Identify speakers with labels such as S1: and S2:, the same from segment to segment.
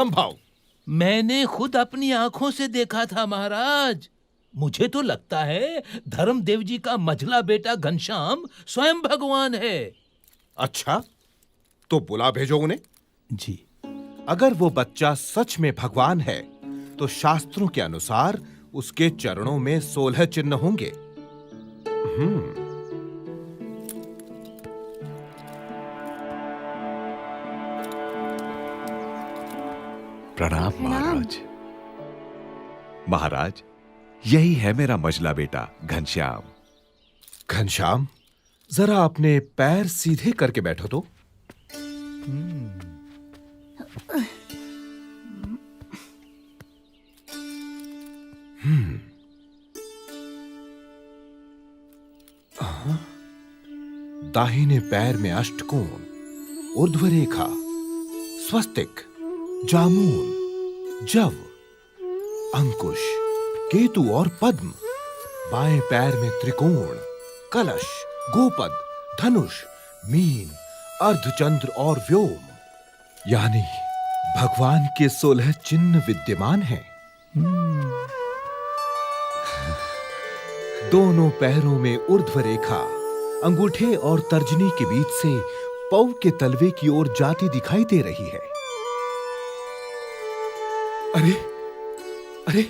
S1: संभव?
S2: मैंने खुद अपनी आंखों से देखा था महाराज। मुझे तो लगता है धर्मदेव जी का मझला बेटा घनश्याम स्वयं भगवान है।
S1: अच्छा, तो बुला भेजो उन्हें।
S2: जी।
S1: अगर वो बच्चा सच में भगवान है तो शास्त्रों के अनुसार उसके चरणों में 16 चिन्ह होंगे।
S3: प्रणाम महाराज। महाराज, यही है मेरा मझला बेटा घनश्याम।
S1: घनश्याम, जरा अपने पैर सीधे करके बैठो तो। दाहिने पैर में अष्टकोण, ऊर्ध्व रेखा, स्वस्तिक, जामुन, जव, अंकुश, केतु और पद्म। बाएं पैर में त्रिकोण, कलश, गोपद, धनुष, मीन, अर्धचंद्र और व्योम। यानी भगवान के 16 चिन्ह विद्यमान हैं। दोनों पैरों में ऊर्ध्व रेखा अंगूठे और तर्जनी के बीच से पौ के तलवे की ओर जाती दिखाई दे रही है। अरे अरे,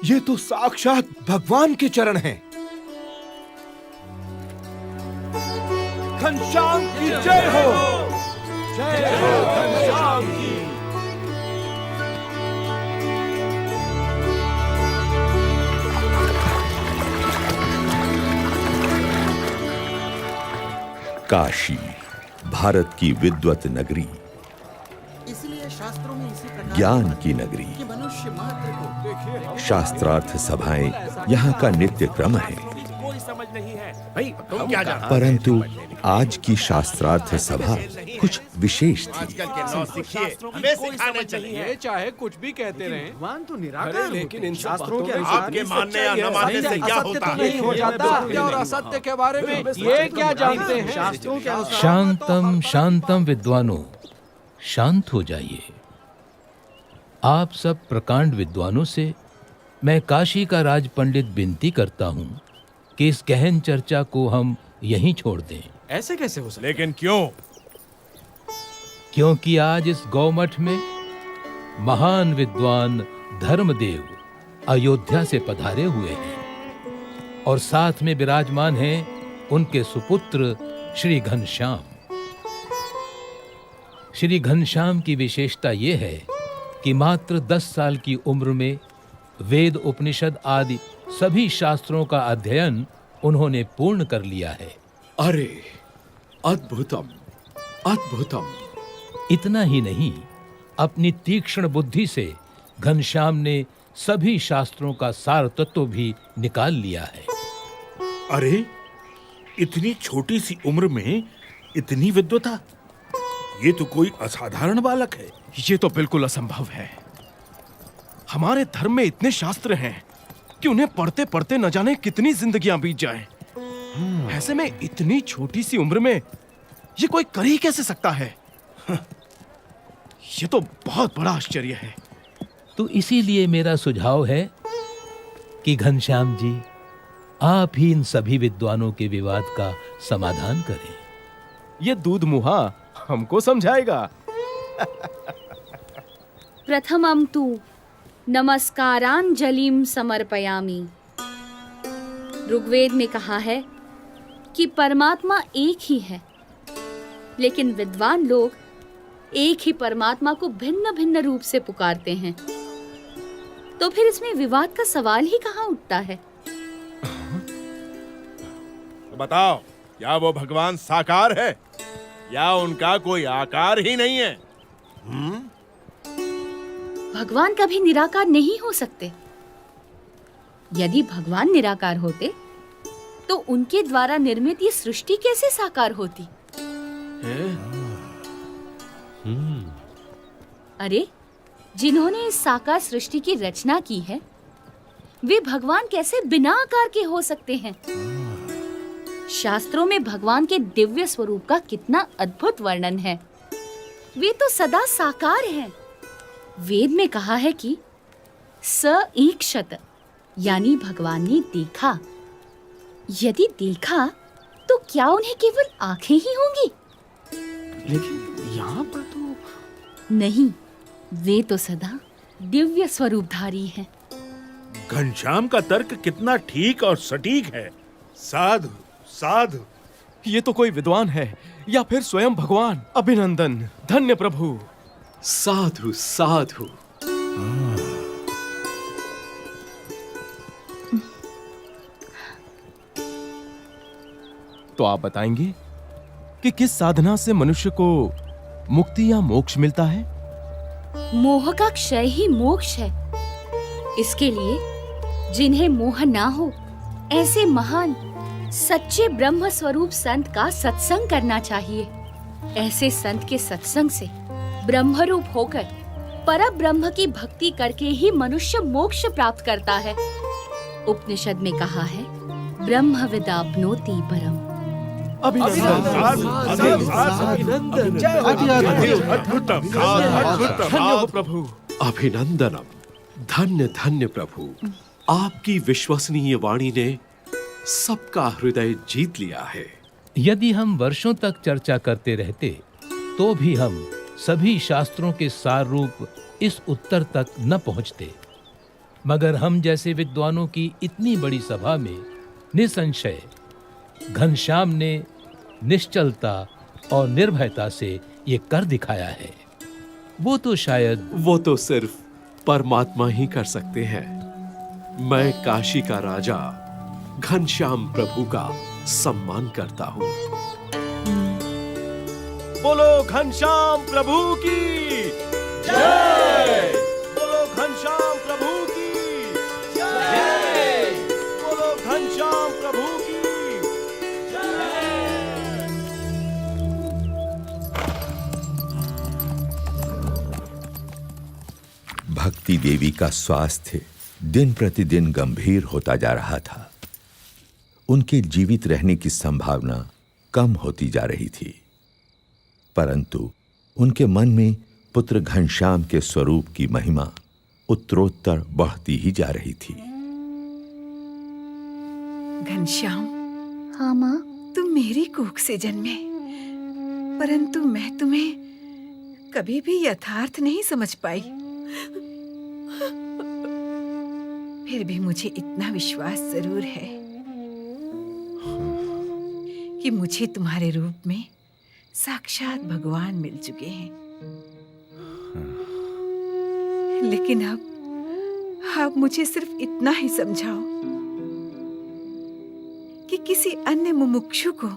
S1: ये तो साक्षात भगवान के चरण हैं। घनश्याम की जय हो। जय हो घनश्याम की।
S3: काशी, भारत की विद्वत नगरी,
S4: इसलिए शास्त्रों में इसी प्रकार
S3: ज्ञान की नगरी,
S4: कि मनुष्य मात्र को
S3: शास्त्रार्थ सभाएं यहाँ का नित्य क्रम है।
S5: कोई समझ नहीं है भाई, तुम क्या जानते हो?
S3: परंतु आज की शास्त्रार्थ सभा कुछ विशेष थी।
S5: आजकल के नौसिखिए हमें सिखाने चाहिए।
S6: चाहे कुछ भी कहते रहें,
S4: भगवान तो निराकार
S6: अरे
S4: होते
S6: लेकिन
S4: हैं।
S6: इन
S4: शास्त्रों के
S6: बातों में
S4: अनुसार
S5: आपके मानने या न मानने से क्या
S4: असत्य
S5: होता
S4: तो नहीं हो
S5: है?
S4: जाता।
S6: सत्य और असत्य के बारे में ये क्या जानते हैं?
S4: शास्त्रों के अनुसार
S2: शांतम शांतम विद्वानों, शांत हो जाइए। आप सब प्रकांड विद्वानों से मैं काशी का राज पंडित विनती करता हूं कि इस गहन चर्चा को हम यहीं छोड़ दें।
S6: ऐसे कैसे हो सकता?
S5: लेकिन क्यों?
S2: क्योंकि आज इस गौमठ में महान विद्वान धर्मदेव अयोध्या से पधारे हुए हैं और साथ में विराजमान हैं उनके सुपुत्र श्री घनश्याम। श्री घनश्याम की विशेषता यह है कि मात्र 10 साल की उम्र में वेद, उपनिषद आदि सभी शास्त्रों का अध्ययन उन्होंने पूर्ण कर लिया है।
S6: अरे अद्भुतम, अद्भुतम।
S2: इतना ही नहीं, अपनी तीक्ष्ण बुद्धि से घनश्याम ने सभी शास्त्रों का सार तत्व भी निकाल लिया है।
S5: अरे, इतनी छोटी सी उम्र में इतनी विद्वता, ये तो कोई असाधारण बालक है।
S6: ये तो बिल्कुल असंभव है। हमारे धर्म में इतने शास्त्र हैं कि उन्हें पढ़ते पढ़ते न जाने कितनी जिंदगियां बीत जाएं। ऐसे में इतनी छोटी सी उम्र में ये कोई कर ही कैसे सकता है? ये तो बहुत बड़ा आश्चर्य है।
S2: तो इसीलिए मेरा सुझाव है कि घनश्याम जी, आप ही इन सभी विद्वानों के विवाद का समाधान करें।
S6: ये दूध मुहा हमको समझाएगा।
S7: प्रथमं तु नमस्कारांजलिं समर्पयामि। ऋग्वेद में कहा है कि परमात्मा एक ही है, लेकिन विद्वान लोग एक ही परमात्मा को भिन्न भिन्न रूप से पुकारते हैं। तो फिर इसमें विवाद का सवाल ही कहाँ उठता है?
S5: तो बताओ, क्या वो भगवान साकार है या उनका कोई आकार ही नहीं है?
S7: भगवान कभी निराकार नहीं हो सकते। यदि भगवान निराकार होते तो उनके द्वारा निर्मित ये सृष्टि कैसे साकार होती? अरे, जिन्होंने इस साकार सृष्टि की रचना की है, वे भगवान कैसे बिना आकार के हो सकते हैं? शास्त्रों में भगवान के दिव्य स्वरूप का कितना अद्भुत वर्णन है। वे तो सदा साकार हैं। वेद में कहा है कि स ईक्षत, यानी भगवान ने देखा। यदि देखा तो क्या उन्हें केवल आंखें ही होंगी?
S6: लेकिन यहाँ पर तो
S7: नहीं, वे तो सदा दिव्य स्वरूपधारी हैं।
S5: घनश्याम का तर्क कितना ठीक और सटीक है। साधु साधु।
S6: ये तो कोई विद्वान है या फिर स्वयं भगवान। अभिनंदन, धन्य प्रभु।
S8: साधु साधु।
S6: तो आप बताएंगे कि किस साधना से मनुष्य को मुक्ति या मोक्ष मिलता है?
S7: मोह का क्षय ही मोक्ष है। इसके लिए जिन्हें मोह ना हो, ऐसे महान सच्चे ब्रह्म स्वरूप संत का सत्संग करना चाहिए। ऐसे संत के सत्संग से ब्रह्मरूप होकर परम ब्रह्म की भक्ति करके ही मनुष्य मोक्ष प्राप्त करता है। उपनिषद में कहा है, ब्रह्म विदाप्नोति परम।
S6: धन्य हो प्रभु।
S8: अभिनंदनम। धन्य धन्य प्रभु। आपकी विश्वसनीय वाणी ने सबका हृदय जीत लिया है।
S2: यदि हम वर्षों तक चर्चा करते रहते तो भी हम सभी शास्त्रों के सार रूप इस उत्तर तक न पहुंचते, मगर हम जैसे विद्वानों की इतनी बड़ी सभा में निसंशय घनश्याम ने निश्चलता और निर्भयता से ये कर दिखाया है। वो तो
S8: सिर्फ परमात्मा ही कर सकते हैं। मैं काशी का राजा घनश्याम प्रभु का सम्मान करता हूँ।
S6: बोलो घनश्याम प्रभु की जय। बोलो घनश्याम प्रभु की जय। बोलो घनश्याम प्रभु की
S3: भक्ति देवी का स्वास्थ्य दिन प्रतिदिन गंभीर होता जा रहा था। उनके जीवित रहने की संभावना कम होती जा रही थी, परंतु उनके मन में पुत्र घनश्याम के स्वरूप की महिमा उत्तरोत्तर बढ़ती ही जा रही थी।
S9: घनश्याम,
S7: हाँ माँ।
S9: तुम मेरी कोख से जन्मे, परंतु मैं तुम्हें कभी भी यथार्थ नहीं समझ पाई। फिर भी मुझे इतना विश्वास जरूर है कि मुझे तुम्हारे रूप में साक्षात भगवान मिल चुके हैं। लेकिन अब मुझे सिर्फ इतना ही समझाओ कि किसी अन्य मुमुक्षु को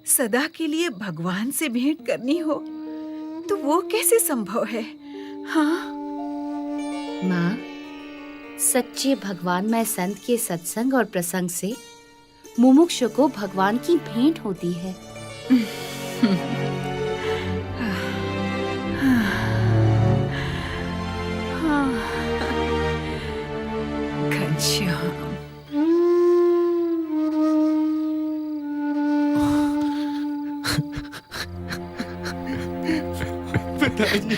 S9: सदा के लिए भगवान से भेंट करनी हो तो वो कैसे संभव है? हाँ
S7: माँ, सच्चे भगवानमय संत के सत्संग और प्रसंग से मुमुक्षु को भगवान की भेंट होती है।
S9: घनश्याम,
S6: पिताजी।